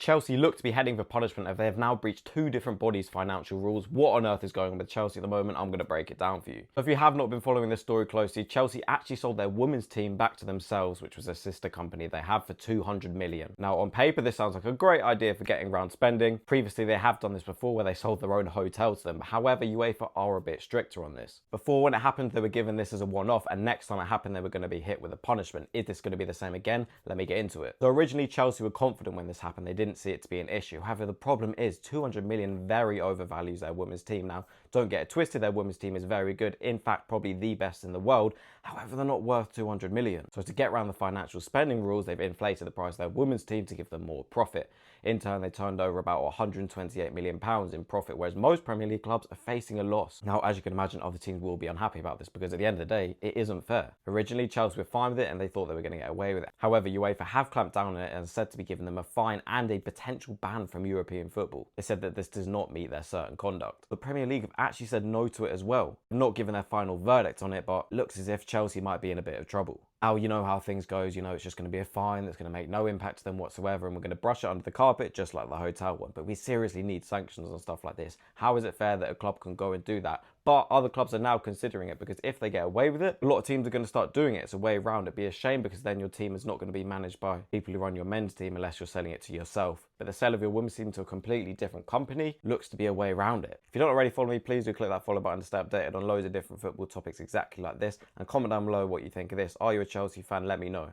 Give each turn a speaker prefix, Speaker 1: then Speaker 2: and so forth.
Speaker 1: Chelsea look to be heading for punishment as they have now breached two different bodies' financial rules. What on earth is going on with Chelsea at the moment? I'm going to break it down for you. If you have not been following this story closely, Chelsea actually sold their women's team back to themselves, which was a sister company they have, for 200 million. Now, on paper, this sounds like a great idea for getting around spending. Previously, they have done this before where they sold their own hotel to them. However, UEFA are a bit stricter on this. Before, when it happened, they were given this as a one-off, and next time it happened, they were going to be hit with a punishment. Is this going to be the same again? Let me get into it. So originally, Chelsea were confident when this happened. They didn't see it to be an issue. However, the problem is 200 million very overvalues their women's team. Now, don't get it twisted, their women's team is very good. In fact, probably the best in the world. However, they're not worth 200 million. So to get around the financial spending rules, they've inflated the price of their women's team to give them more profit. In turn, they turned over about 128 million pounds in profit, whereas most Premier League clubs are facing a loss. Now, as you can imagine, other teams will be unhappy about this because at the end of the day, it isn't fair. Originally, Chelsea were fine with it and they thought they were going to get away with it. However, UEFA have clamped down on it and is said to be giving them a fine and a potential ban from European football. They said that this does not meet their certain conduct. The Premier League have actually said no to it as well. They've not given their final verdict on it, but looks as if Chelsea might be in a bit of trouble. Now, you know how things goes, it's just going to be a fine that's going to make no impact to them whatsoever, and we're going to brush it under the carpet just like the hotel one. But we seriously need sanctions on stuff like this. How is it fair that a club can go and do that? But other clubs are now considering it, because if they get away with it, a lot of teams are going to start doing it. It's a way around it. It'd be a shame, because then your team is not going to be managed by people who run your men's team unless you're selling it to yourself. But the sale of your women's team to a completely different company looks to be a way around it. If you're not already following me, please do click that follow button to stay updated on loads of different football topics exactly like this, and comment down below what you think of this. Are you a Chelsea fan? Let me know.